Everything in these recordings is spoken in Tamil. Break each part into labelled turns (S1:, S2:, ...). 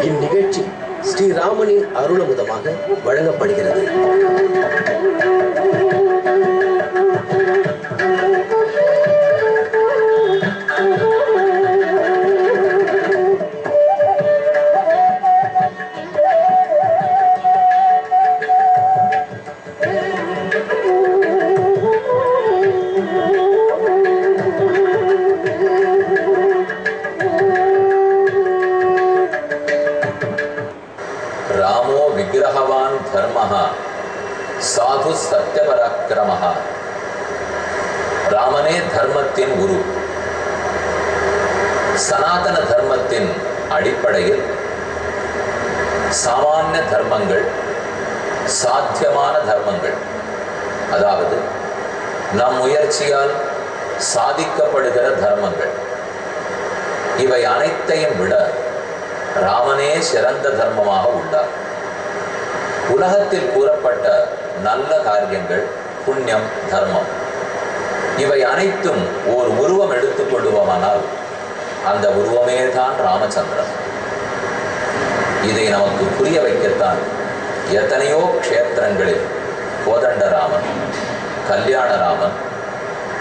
S1: இந்நிகழ்ச்சி ஸ்ரீராமனின் அருளமுதமாக வழங்கப்படுகிறது.
S2: விக்கிரகவான் தர்மஹ சாது சத்யபராக்கிரமஹ. ராமனே தர்மத்தின் குரு. சனாதன தர்மத்தின் அடிப்படையில் சாமானிய தர்மங்கள், சாத்தியமான தர்மங்கள், அதாவது நம் முயற்சியால் சாதிக்கப்படுகிற தர்மங்கள், இவை அனைத்தையும் விட ராமனே சிறந்த தர்மமாக உள்ளார். உலகத்தில் கூறப்பட்ட நல்ல காரியங்கள், புண்ணியம், தர்மம், இவை அனைத்தும் ஓர் உருவம் எடுத்துக் கொள்ளுவோமானால் அந்த உருவமே தான் ராமச்சந்திரன். இதை நமக்கு புரிய வைக்கத்தான் எத்தனையோ க்ஷேத்திரங்களில் கோதண்டராமன், கல்யாணராமன்,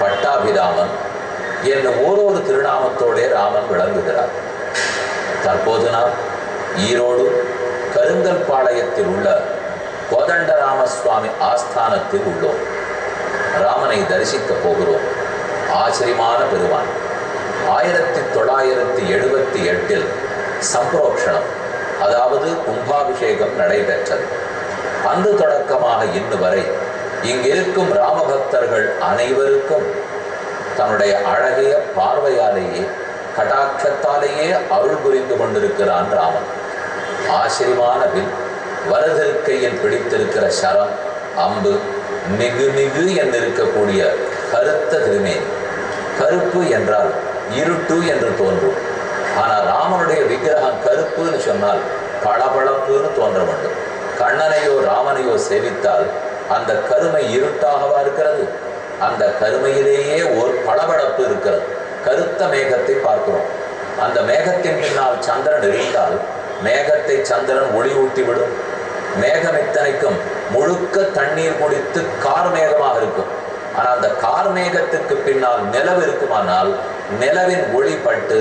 S2: பட்டாபிராமன் என்னும் ஓரொரு திருநாமத்தோடே ராமன் விளங்குகிறார். தற்போது நாம் ஈரோடு கருங்கல் பாளையத்தில் உள்ள கோதண்டராமசுவாமி ஆஸ்தானத்தில் உள்ளோம். ராமனை தரிசிக்க போகிறோம். ஆச்சரியமான பெருமான். 1978 சம்பரோக்ஷணம், அதாவது கும்பாபிஷேகம் நடைபெற்றது. அன்று தொடக்கமாக இன்று வரை இங்கிருக்கும் ராமபக்தர்கள் அனைவருக்கும் தன்னுடைய அழகிய பார்வையாலேயே, கடாட்சத்தாலேயே அருள் புரிந்து கொண்டிருக்கிறான் ராமன். ஆச்சரியமான வில், வலதிருக்கையில் பிடித்திருக்கிற சரம், அம்பு, நிகு நிகு என்றிருக்கக்கூடிய கருத்த திருமேனி. கருப்பு என்றால் இருட்டு என்று தோன்றும். ஆனால் ராமனுடைய விக்கிரகம் கருப்புன்னு சொன்னால் பளபளப்புன்னு தோன்ற வேண்டும். கண்ணனையோ ராமனையோ சேவித்தால் அந்த கருமை இருட்டாகவா இருக்கிறது? அந்த கருமையிலேயே ஒரு பளபளப்பு இருக்கிறது. கருத்த மேகத்தை பார்க்கிறோம். அந்த மேகத்தின் பின்னால் சந்திரன் இருந்தால் மேகத்தை சந்திரன் ஒளி ஊட்டிவிடும். மேகம் இத்தனைக்கும் முழுக்க தண்ணீர் குடித்து கார்மேகமாக இருக்கும். ஆனால் அந்த கார்மேகத்துக்கு பின்னால் நிலவு இருக்குமானால் நிலவின் ஒளி பட்டு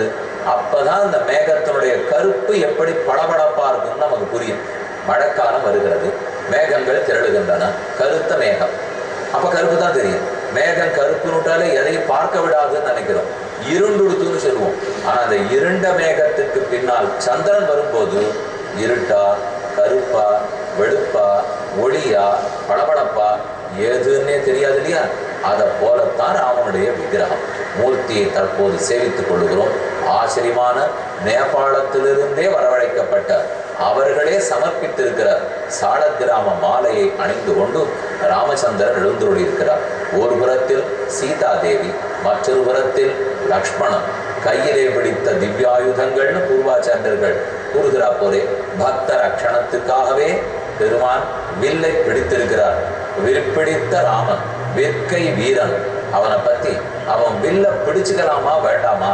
S2: அப்பதான் அந்த மேகத்தினுடைய கருப்பு எப்படி பளபளப்பா இருக்குன்னு நமக்கு புரியும். மழைக்காலம் வருகிறது, மேகங்கள் திரளுகின்றன, கருத்த மேகம். அப்ப கருப்பு தான் தெரியும். மேகம் கருப்புனுட்டாலே எதையும் பார்க்க விடாதுன்னு நினைக்கிறோம், இருண்டுடுத்துன்னு சொல்லுவோம். ஆனா அந்த இருண்ட மேகத்துக்கு பின்னால் சந்திரன் வரும்போது இருட்டா, கருப்பா, வெளுப்பா, ஒளியா, பளபளப்பா, ஏதுன்னே தெரியாது இல்லையா? அதை போலத்தான் ராமனுடைய விக்கிரகம். மூர்த்தியை தற்போது சேவித்துக் கொள்ளுகிறோம். ஆச்சரியமான நேபாளத்திலிருந்தே வரவழைக்கப்பட்ட, அவர்களே சமர்ப்பித்திருக்கிற சாலக்கிராம மாலையை அணிந்து கொண்டு ராமச்சந்திரன் எழுந்துள்ளி இருக்கிறார். ஒரு புறத்தில் சீதாதேவி, மற்றொரு புறத்தில் லக்ஷ்மணன். கையிலே பிடித்த திவ்யாயுதங்கள்னு பூர்வாச்சாரியர்கள் கூறுகிறார் போலே பக்த ரட்சணத்துக்காகவே பெருமான் வில்லை பிடித்திருக்கிறார். விற்பிடித்த ராமன், விற்கை வீரன். அவனை பத்தி அவன் வில்ல பிடிச்சுக்கலாமா வேண்டாமா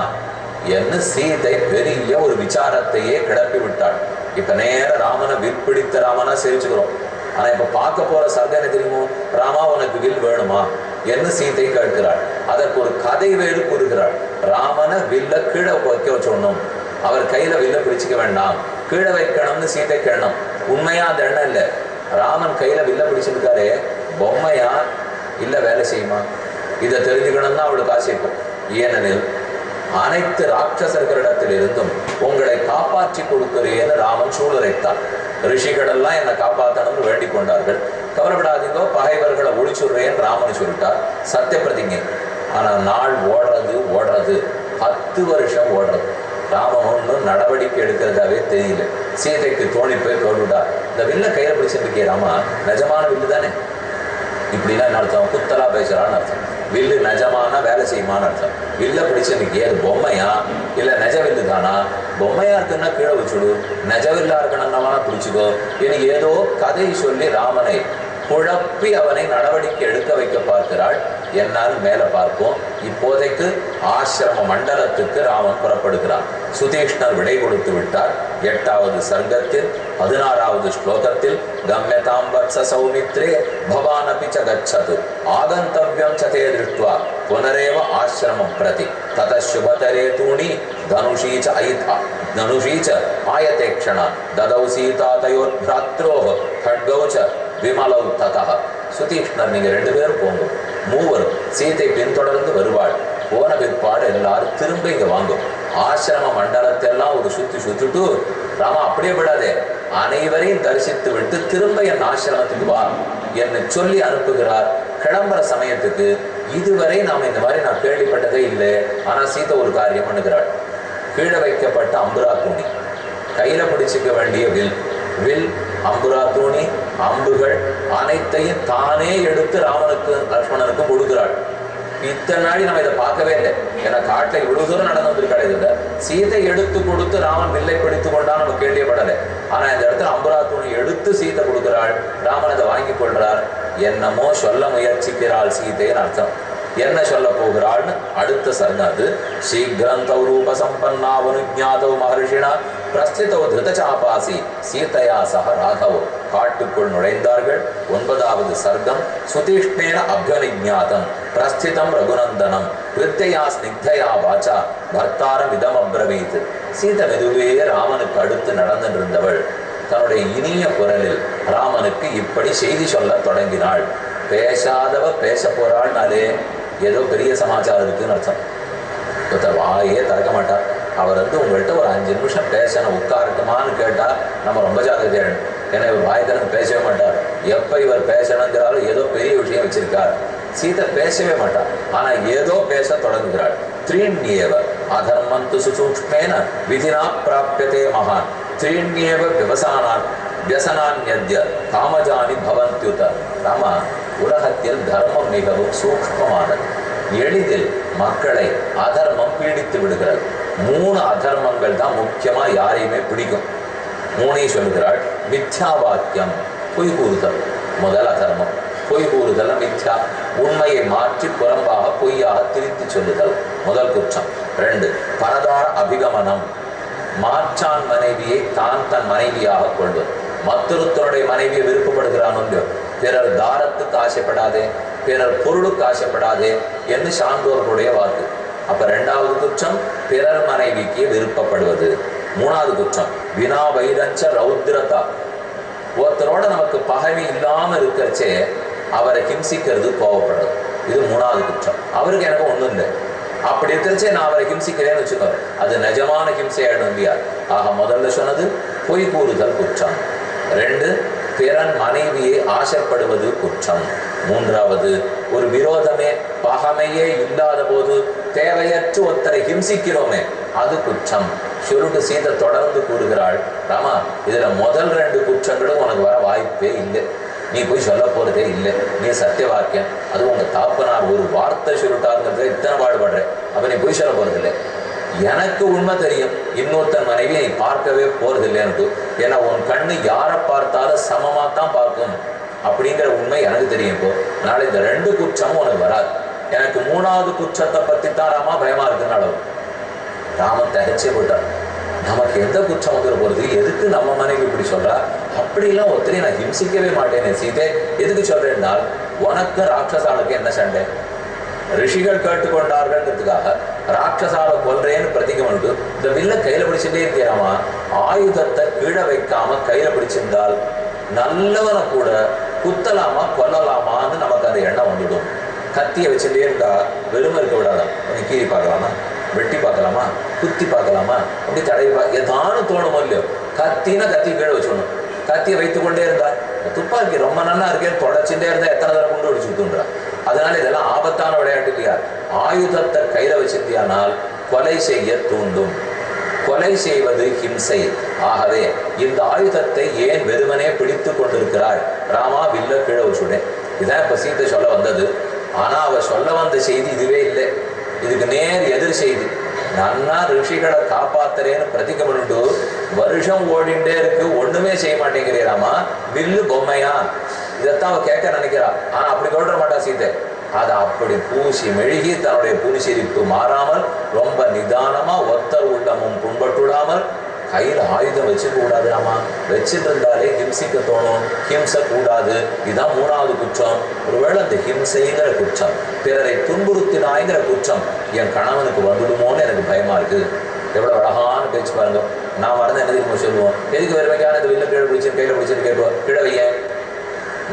S2: என்று சீதை பெரிய ஒரு விசாரத்தையே கிளப்பி விட்டாள். இப்ப நேர ராமனை விற்பிடித்த ராமனா சேவிச்சுக்கிறோம். ஆனா இப்ப பார்க்க போற சர்க்கனை தெரியுமோ, ராமா உனக்கு வில் வேணுமா என்று சீதை கேட்கிறாள். அதற்கு ஒரு கதை வேறு கூறுகிறாள். ராமனை வில்ல கீழே வைக்க வச்சோன்னும், அவர் கையில வில்ல பிடிச்சிக்க வேண்டாம், கீழே வைக்கணும்னு சீதை கேட்கணும். உண்மையா அந்த எண்ணம் இல்லை. ராமன் கையில வில்ல பிடிச்சிருக்காரே, பொம்மையா இல்ல வேலை செய்யுமா? இதை தெரிஞ்சுக்கணும்னா அவளுக்கு ஆசை இருக்கும். ஏனெனில் அனைத்து ராட்சசர்களிடத்தில் இருந்தும் உங்களை காப்பாற்றி கொடுக்கிறேன்னு ராமன் சூளுரைத்தான். ரிஷிகள் எல்லாம் என்னை காப்பாற்றணும்னு வேண்டிக் கொண்டார்கள். கவலைப்படாதீங்கோ, பகைவர்களை ஒழிச்சுடுறேன்னு ராமன் சொல்லிட்டார், சத்திய பிரதிஞை. ஆனா நாள் ஓடுறது 10 வருஷம் ஓடுறது. ராமன் ஒன்றும் நடவடிக்கை எடுக்கிறதாவே தெரியல. சீதைக்கு தோணி போய் கேட்டுவிட்டார், இந்த வில்ல கையில பிடிச்சிருக்கே ராமா, நிஜமான வில்லு தானே? இப்படிலாம் அர்த்தம், குத்தலா பேசுறான்னு அர்த்தம். வில்லு நிஜமான வேலை செய்யுமான்னு அர்த்தம். வில்ல பிடிச்சிருக்கே அது பொம்மையா இல்ல நெஜ வில்லு தானா? பொம்மையா இருக்குன்னா கீழே வச்சுடு, நெஜவில்லா இருக்கணும்னா பிடிச்சிக்கோ. இனி ஏதோ கதை சொல்லி ராமனை குழப்பி அவனை நடவடிக்கை எடுக்க வைக்க பார்க்கிறாள் என்னால் மேல பார்ப்போம். இப்போதைக்கு ஆசிரம மண்டலத்துக்கு ராமன் புறப்படுகிறான். சுதீஷ்ணர் விடை கொடுத்து விட்டார். 8வது சர்க்கத்தில் 16வது ஸ்லோகத்தில் கம்யதாம் வத்ஸ சௌமித்ரே பவானபி ச கச்சது ஆகந்தவ்யம் ச தே திருஷ்ட்வா புனரேவ ஆசிரமம் பிரதி தத சுபதரே தூணி தனுஷீ ச ஆயதே க்ஷண ததௌ சீதா தயோர் ப்ராத்ரோஹ खड्गौ च विमलौ ततः. சுதீஷ்ணர் நீங்க 2 பேரும் போங்க. மூவரும் சீதை பின்தொடர்ந்து வருவாள். போன பிற்பாடு எல்லாரும் திரும்ப இங்க வாங்கும். ஆசிரம மண்டலத்தெல்லாம் ஒரு சுத்திட்டு ராமா அப்படியே விடாதே, அனைவரையும் தரிசித்து விட்டு திரும்ப என் ஆசிரமத்துக்கு வா என்று சொல்லி அனுப்புகிறார். கிளம்புற சமயத்துக்கு இதுவரை நாம இந்த மாதிரி நான் கேள்விப்பட்டதே இல்லை. ஆனா சீதை ஒரு காரியம் பண்ணுகிறாள். கீழே வைக்கப்பட்ட அம்புரா துணி, கையில பிடிச்சிக்க வேண்டிய வில் அம்புரா தூணி அம்புகள் அனைத்தையும் தானே எடுத்து ராமனுக்கு லக்ஷ்மணனுக்கும் கொடுக்கிறாள். இத்தனை நாளி நம்ம இதை பார்க்கவே இல்லை. ஏன்னா காட்டை இவ்வளவு தூரம் நடந்து வந்திருக்காள். இதுல சீதை எடுத்து கொடுத்து ராமன் வில்லை பிடித்து கொண்டா நம்ம கேள்விப்படலை. ஆனா இந்த இடத்துல அம்புரா தூணி எடுத்து சீதை கொடுக்கிறாள். ராமன் அதை வாங்கி கொள்றார். என்னமோ சொல்ல முயற்சிக்கிறாள் சீதைன்னு அர்த்தம். என்ன சொல்ல போகிறாள்னு அடுத்த சர்ணது சீக்கிரந்தௌ ரூப சம்பன்னாவனுஜாதௌ மகர்ஷினா பிரஸ்திதோ திருதசாபாசி சீதையா சக ராகவோ. காட்டுக்குள் நுழைந்தார்கள். 9வது சர்க்கம் சுதீஷ்ணேன அபியனிஜாதம் பிரஸ்திதம் ரகுநந்தனம் கிருத்தையா ஸ்னிக்தையா வாச்சா பர்த்தாரம் இதம் அப்ரவீத். சீதை மெதுவே ராமனுக்கு அடுத்து நடந்திருந்தவள் தன்னுடைய இனிய குரலில் ராமனுக்கு இப்படி செய்தி சொல்ல தொடங்கினாள். பேசாதவ பேச போறாள்னாலே ஏதோ பெரிய சமாச்சாரம் இருக்குன்னு அர்த்தம். ஒருத்தர் வாயே திறக்க மாட்டார். அவர் உங்கள்கிட்ட ஒரு 5 நிமிஷம் பேசணும் உட்காரட்டுமான்னு கேட்டால் நம்ம ரொம்ப ஜாக்கிரதையா. ஏன்னா இவர் வாய்த்தனுக்கு பேசவே மாட்டார். எப்போ இவர் பேசணுங்கிறாலும் ஏதோ பெரிய விஷயம் வச்சிருக்கார். சீதை பேசவே மாட்டார். ஆனா ஏதோ பேச தொடங்குகிறாள். த்ரீண்யேவ அதர்மந்து சுசூக்ஷ்மேன விதினா பிராப்யதே மகான் த்ரீண்யேவ வியசனான்யத்ய காமஜானி பவந்த்யுத. ராமா, உலகத்தில் தர்மம் மிகவும் சூக்ஷ்மமானது. எளிதில் மக்களை அதர்மம் பீடித்து விடுகிறது. 3 அதர்மங்கள் தான் முக்கியமா யாரையுமே பிடிக்கும். 3 சொல்லுகிறாள். மித்யா வாக்கியம், பொய் கூறுதல் முதல் அதர்மம். பொய் கூறுதல் மித்யா, உண்மையை மாற்றி புறம்பாக பொய்யாக திரித்து சொல்லுதல் முதல் குற்றம். 2 பரதார அபிகமனம், மாற்றான் மனைவியை தான் தன் மனைவியாக கொள்வது. மற்றொருத்தருடைய மனைவியை விருப்பப்படுகிறான். பிறர் தாரத்துக்கு ஆசைப்படாதே, பிறர் பொருளுக்கு ஆசைப்படாதே என்று சான்றோர்களுடைய வாக்கு. அப்ப 2வது குற்றம் பிறர் மனைவிக்கு விருப்பப்படுவது. 3வது குற்றம் வினா வைரஞ்ச ரௌத்ரதா. ஒருத்தரோட நமக்கு பகைமை இல்லாம இருக்கிறச்சே அவரை ஹிம்சிக்கிறது, கோவப்படுறது. இது 3வது குற்றம். அவருக்கு எனக்கு ஒண்ணும் இல்லை, அப்படி இருக்கிறச்சே நான் அவரை ஹிம்சிக்கிறேன்னு வச்சுக்கோ, அது நிஜமான ஹிம்சையாயிடும் இல்லையா? ஆக முதல்ல சொன்னது பொய் கூறுதல் குற்றம். 2 பிறன் மனைவியை ஆசைப்படுவது குற்றம். 3வது ஒரு விரோதமே பகைமையே இல்லாத போது தேவையற்று ஒருத்தரை ஹிம்சிக்கிறோமே அது குற்றம். சொல்லிட்டு சீதை தொடர்ந்து கூறுகிறாள். ராமா, இதுல முதல் 2 குற்றங்களும் உனக்கு வர வாய்ப்பே இல்லை. நீ போய் சொல்ல போறதே இல்லை. நீ சத்தியவாக்கியம். அது உங்க தாப்பனார் ஒரு வார்த்தை சொல்லிட்டாருங்கிறதுல இத்தனை பாடுபடுறேன். அப்ப நீ போய் சொல்ல போறதில்லை. எனக்கு உண்மை தெரியும், இன்னொருத்தன் மனைவி நீ பார்க்கவே போறதில்லைன்னு. ஏன்னா உன் கண்ணு யாரை பார்த்தாலும் சமமா தான் பார்க்கும் அப்படிங்கிற உண்மை எனக்கு தெரியும். இப்போ நாளை இந்த 2 குற்றமும் உனக்கு வராது. எனக்கு 3வது குற்றத்தை பத்தி தான் ராமா பயமா இருக்குன்னு ராமன் தகச்சே போட்டார். நமக்கு எந்த குற்றம் வந்துட போறது? எதுக்கு நம்ம மனைவி இப்படி சொல்றா? அப்படிலாம் ஒருத்தரையும் நான் ஹிம்சிக்கவே மாட்டேனே சீதை, எதுக்கு சொல்றேன்னா உனக்கு ராட்சசாலுக்கு என்ன சண்டை? ரிஷிகள் கேட்டுக்கொண்டார்கள்ன்றதுக்காக ராட்சசால கொல்றேன்னு பிரதிகம் உண்டு. இந்த வில்ல கையில பிடிச்சுட்டே இருக்கிறாமா, ஆயுதத்தை கீழே வைக்காம கையில பிடிச்சிருந்தால் நல்லவனை கூட குத்தலாமா கொல்லலாமான்னு நமக்கு அந்த எண்ணம் வந்துடும். கத்தியை வச்சுட்டே இருந்தா வெறுமை இருக்க விடாதான். கொஞ்சம் கீறி பார்க்கலாமா, வெட்டி பார்க்கலாமா, குத்தி பார்க்கலாமா, அப்படி தடவி ஏதானும் தோணும் இல்லையோ. கத்தினா கத்தி கீழே வச்சுடணும். கத்தியை வைத்து கொண்டே இருந்தா துப்பாக்கி ரொம்ப நல்லா இருக்கேன்னு தொடச்சுட்டே இருந்தா எத்தனை தடவை கொண்டு அடிச்சு விட்டுன்றா. அதனால இதெல்லாம் ஆபத்தான விளையாட்டு இல்லையா? ஆயுதத்தை கையில வச்சிருந்தியானால் கொலை செய்ய தூண்டும். கொலை செய்வது ஹிம்சை. ஆகவே இந்த ஆயுதத்தை ஏன் வெறுமனே பிடித்து கொண்டிருக்கிறாய்? ராமா, வில்ல கீழே வச்சுடேன். இதான் இப்ப சீதை சொல்ல வந்தது. ஆனா அவ சொல்ல வந்த செய்தி இதுவே இல்லை. இதுக்கு நேர் எதிர் செய்தி. நன்னா ரிஷிகளை காப்பாத்துறேன்னு பிரதிகம் பண்ணிட்டு வருஷம் ஓடிண்டே இருக்கு, ஒண்ணுமே செய்ய மாட்டேங்கிறாமா, வில்லு பொம்மையா? இதைத்தான் அவ கேட்க நினைக்கிறா. ஆனா அப்படி சொல்ற மாட்டா சீதை. அதை அப்படி பூசி மெழுகி தன்னுடைய புனிசிரிப்பு மாறாமல் ரொம்ப நிதானமா ஒத்தர் உள்ளமும் புண்பட்டுடாமல் கையில் ஆயுதம் வச்சுக்க கூடாது. ஆமா, வச்சுட்டு இருந்தாலே ஹிம்சிக்க தோணும். ஹிம்சை கூடாது. இதுதான் மூணாவது குற்றம். ஒருவேளை அந்த ஹிம்சைங்கிற குற்றம், பிறரை துன்புறுத்தினாய்ங்கிற குற்றம் என் கணவனுக்கு வந்துடுமோன்னு எனக்கு பயமா இருக்கு. எவ்வளோ அழகான பேச்சு பாருங்க. நான் மறந்து என்ன தெரியுமா சொல்லுவோம், எதுக்கு வருவைக்கான இந்த வில்ல கீழே பிடிச்சி கையில் பிடிச்சிட்டு கேட்டுவோம், கிழவைய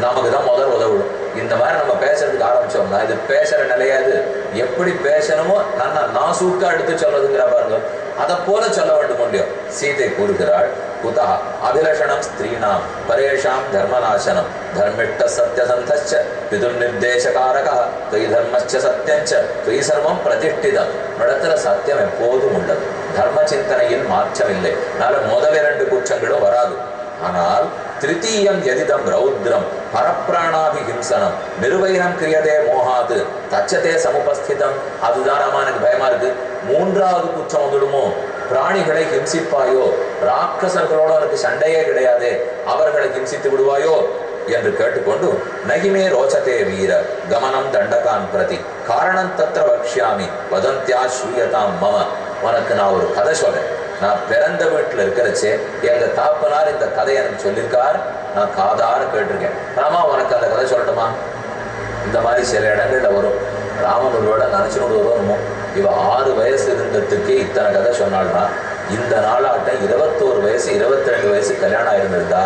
S2: நமக்கு தான் முதல் உதவிடும். இந்த மாதிரி நம்ம பேசுறதுக்கு ஆரம்பிச்சோம்னா இது பேசுற நிலையாது. எப்படி பேசணுமோ நல்லா நாசூக்கா எடுத்து சொல்றதுங்கிற பாருங்க. அதை போல சொல்ல வேண்டும் முடியும். சீதை கூறுகிறாள், குதா அபிலஷணம் ஸ்திரீனாம் பரேஷாம் தர்மநாசனம் தர்மிஷ்ட சத்யசந்தச்ச பிதுர் நிர்தேசகாரக துய் தர்மச்ச சத்தியஞ்ச துய் சர்வம் பிரதிஷ்டிதம். இடத்துல சத்தியம் எப்போதும் உள்ளது. தர்ம சிந்தனையில் மாற்றமில்லை. அதனால முதல் 2 குற்றங்களும் வராது. ஆனால் திருத்தீயம் எதிதம் ரௌத்ரம் பரப்பிராணாபிஹிம்சனம் நிர்வைரம் கிரியதே மோகாது தச்சதே சமுபஸ்திதம். அதுதான் ஆமா எனக்கு பயமா இருக்கு. 3வது குற்றம் வந்துடுமோ, பிராணிகளை ஹிம்சிப்பாயோ, ராட்சசர்களோட எனக்கு சண்டையே கிடையாது, அவர்களை ஹிம்சித்து விடுவாயோ என்று கேட்டுக்கொண்டு நகிமே ரோச்சதே வீர கமனம் தண்டகான் பிரதி காரணம் தத்திர வக்ஷ்யாமி வதந்தியா ஸ்ரூயதாம் மம. உனக்கு நான் ஒரு கதை சொல்றேன். நான் பிறந்த வீட்டில் இருக்கிறச்சே எங்க தாப்பனார் இந்த கதையை எனக்கு சொல்லியிருக்கார். நான் காதார கேட்டிருக்கேன். ராமா உனக்கு அந்த கதை சொல்லட்டுமா? இந்த மாதிரி சில இடங்கள்ல வரும். ராமன் ஒருவேளை நினைச்சுன்னு வருவோமோ, இவ 6 வயசு இருந்ததுக்கு இத்தனை கதை சொன்னால்னா, இந்த நாளாட்டம் 21 வயசு 22 வயசு கல்யாணம் ஆயிருந்திருந்தா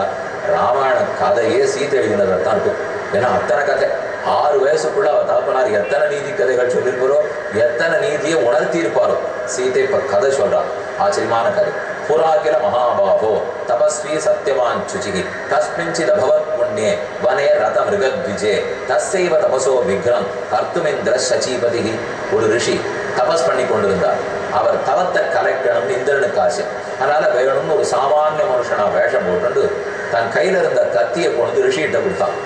S2: ராமாயண கதையே சீதை எழுதினதான் இருக்கும். ஏன்னா அத்தனை கதை 6 வயசுக்குள்ள அவ தாப்பனார் எத்தனை நீதி கதைகள் சொல்லியிருப்பாரோ, எத்தனை நீதியை உணர்த்தி இருப்பாரோ. சீதை இப்ப கதை சொல்றான். ஆச்சரியமான கதை. புராகில மகாபாகோ தபஸ்வி சத்யவான் சுச்சிகி தஸ்மிஞ்சித் அபவத் புண்ணியே வனே ரத மிருகத்விஜே தஸ்ஸைவ தபசோ விக்ரம் கர்த்துமிந்திர சச்சீபதி. ஒரு ரிஷி தபஸ் பண்ணி கொண்டிருந்தார். அவர் தவத்தை கலைக்கணும்னு இந்திரனுக்கு ஆசை. அதனால வேணும்னு ஒரு சாமானிய மனுஷனா வேஷம் போட்டு தன் கையில இருந்த கத்தியை கொண்டு ரிஷிகிட்ட கொடுத்தான்.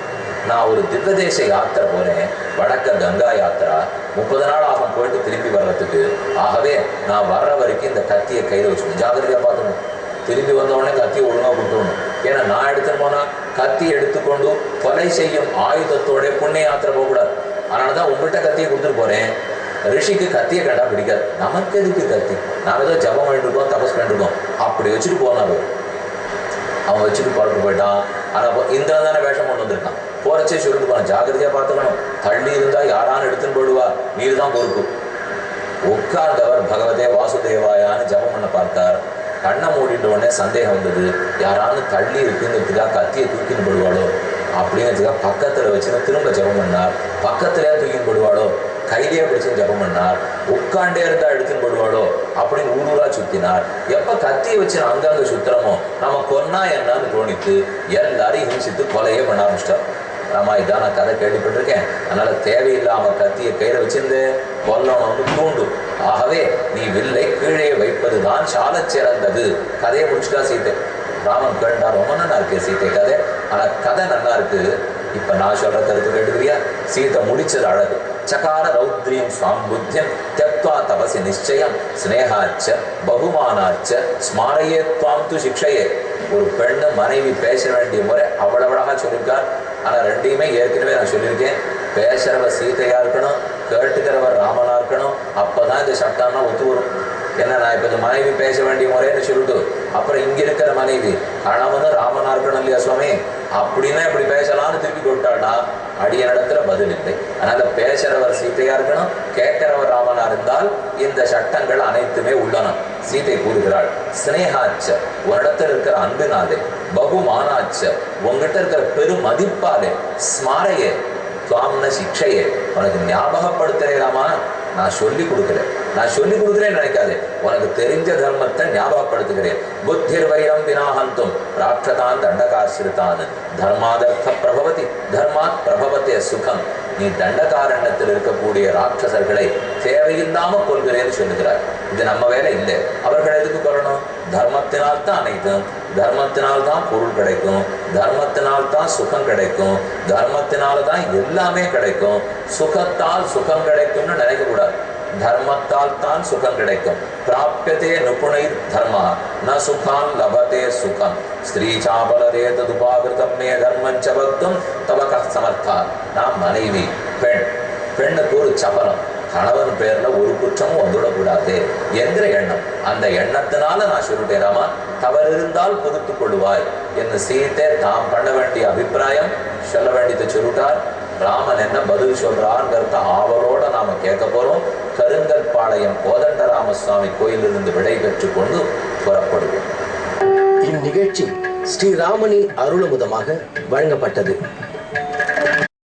S2: நான் ஒரு திவ்வதேச யாத்திரை போறேன், வடக்க கங்கா யாத்திரா, 30 நாள் ஆகும் போயிட்டு திரும்பி வர்றதுக்கு. ஆகவே நான் வர்ற வரைக்கும் இந்த கத்தியை கையில் வச்சுக்கணும், ஜாகிரதையா பார்த்துக்கணும். திரும்பி வந்த உடனே கத்தியை ஒழுங்கா கொடுத்துடணும். ஏன்னா நான் எடுத்துட்டு போனா கத்தி எடுத்துக்கொண்டு கொலை செய்யும் ஆயுதத்தோட புண்ணிய யாத்திரை போகக்கூடாது. அதனாலதான் உங்கள்கிட்ட கத்தியை கொடுத்துட்டு போறேன். ரிஷிக்கு கத்தியை கண்டா பிடிக்காது. நமக்கு எதுக்கு கத்தி? நாம ஏதோ ஜபம் பண்ணிருக்கோம், தபஸ் பண்ணிருக்கோம், அப்படி வச்சுட்டு போனாரு. அவன் வச்சுட்டு புறப்பட்டு போயிட்டான். ஆனா இந்திரன் தானே வேஷம் கொண்டு வந்திருக்கான். போறச்சே சொல்லிட்டு போனான், ஜாகிரதையா பார்த்துக்கணும், தள்ளி இருந்தா யாரான்னு எடுத்துன்னு போயிடுவா, நீர் தான் பொறுப்பு. உட்கார்ந்தவர் பகவதே வாசுதேவாயான்னு ஜபம் பண்ண பார்த்தார். கண்ணை மூடிட்ட உடனே சந்தேகம் வந்தது, யாரான்னு தள்ளி இருக்குங்கிறதுக்காக கத்தியை தூக்கின்னு போடுவாளோ அப்படிங்கிறதுக்காக பக்கத்துல வச்சுன்னு திரும்ப ஜபம் பண்ணார். பக்கத்துலயே தூக்கின்னு போடுவாளோ, கையிலேயே பிடிச்சு ஜபம் பண்ணார். உட்காண்டே இருந்தா எடுத்துன்னு போடுவாளோ அப்படின்னு ஊரூரா சுத்தினார். எப்ப கத்தியை வச்சு அங்கங்க சுத்துறமோ நம்ம கொன்னா என்னன்னு தோணித்து எல்லாரையும் ஹிம்சித்து கொலையே பண்ண ஆரம்பிச்சிட்டார். ஆமா, இதான் நான் கதை கேள்விப்பட்டிருக்கேன். அதனால தேவையில்லாம கத்தியை கையில வச்சிருந்து கொல்லணும்னு தூண்டும். ஆகவே நீ வில்லை கீழே வைப்பதுதான் சால சிறந்தது. கதையை முடிச்சுட்டா சீத்தை. ராமன் கேட்டா ரொம்ப நல்லா இருக்கு சீத்தை கதை, ஆனா கதை நல்லா இருக்கு. இப்ப நான் சொல்ற கருத்து கேட்டுக்கிறியா? சீதை முடிச்சது அழகு. சகார ரௌத்ரீம் ஸ்வாம் புத்தியம் தியக்த்வா தபசி நிச்சயம் ஸ்னேகாச்ச பகுமானாச்ச ஸ்மாரையே துவாம் து சிக்ஷையே. ஒரு பெண்ணு மனைவி பேச வேண்டிய முறை அவ்வளவு அழகா சொல்லியிருக்கார். ஆனா ரெண்டையுமே ஏற்கனவே நான் சொல்லியிருக்கேன். பேசுறவர் சீதையா இருக்கணும், கேட்டுக்கிறவர் ராமனா இருக்கணும். அப்பதான் இந்த சட்டம்னா ஒத்து வரும். ஏன்னா நான் இப்ப இந்த மனைவி பேச வேண்டிய முறைன்னு சொல்லிட்டு அப்புறம் இங்க இருக்கிற மனைவி கணவனும் ராமனா இருக்கணும் இல்லையா சுவாமி, அப்படின்னா இப்படி பேசலாம்னு திருப்பி கொடுத்தாள்னா அடிய இடத்துல பதில் இல்லை. அதனால பேசுறவர் சீதையா இருக்கணும், கேட்கிறவர் ராமனா இருந்தால் இந்த சட்டங்கள் அனைத்துமே உள்ளன. சீதை கூறுகிறாள், ஸ்னேகாச்ச உன்னிடத்தில் இருக்கிற அன்பினாலே, பகுமானாச்ச உங்ககிட்ட இருக்கிற பெரும் மதிப்பாலே, ஸ்மாரையே துவாம்ன சிக்ஷையே உனக்கு ஞாபகப்படுத்துறேராமா. நான் சொல்லி கொடுக்கிறேன், நான் சொல்லி கொடுக்குறேன்னு நினைக்காதே, உனக்கு தெரிஞ்ச தர்மத்தை ஞாபகப்படுத்துகிறேன். புத்திர் வைரம் வினாஹந்தும் ராட்சதான் தண்டகாசிரிதான் தர்மாதர்த்த பிரபவதி தர்மாத் பிரபவத்தே சுகம். நீ தண்டகாரண்யத்தில் இருக்கக்கூடிய ராட்சசர்களை தேவையில்லாம கொள்கிறேன்னு சொல்லுகிறார். இது நம்ம வேலை இல்லை. அவர்கள் எதுக்கு கொள்ளணும்? தர்மத்தினால் தான் அனைத்தும். தர்மத்தினால் தான் பொருள் கிடைக்கும், தர்மத்தினால் தான் சுகம் கிடைக்கும், தர்மத்தினால தான் எல்லாமே கிடைக்கும். சுகத்தால் சுகம் கிடைக்கும்னு நினைக்க கூடாது. தர்மத்தால் தான் சுகம் கிடைக்கும். பிராப்யதே நிபுணை தர்ம ந சுகான் லபதே சுகம் ஸ்ரீ சாபலதே ததுபாகிருதம் மே தர்மஞ்ச பக்தும் தவக சமர்த்தா. நாம் மனைவி பெண் பெண்ணுக்கு ஒரு சபலம், கணவன் பேர்ல ஒரு குற்றமும் வந்துடக்கூடாது என்கிற எண்ணம். அந்த எண்ணத்தினால நான் சொல்லிட்டேன், ராமா தவறு இருந்தால் பொறுத்து கொள்வாய் என்று சீத்தை தாம் பண்ண வேண்டிய அபிப்பிராயம் சொல்ல வேண்டியதை சொல்லிட்டார். ராமன் என்ன பதில் சொல்றார்ங்கிறத ஆவலோட நாம கேட்க போறோம். கருங்கற்பாளையம் கோதண்டராமசுவாமி கோயிலிருந்து விடை பெற்றுக் கொண்டு புறப்படுவோம்.
S1: இந்நிகழ்ச்சி ஸ்ரீராமனின் அருளமுதமாக வழங்கப்பட்டது.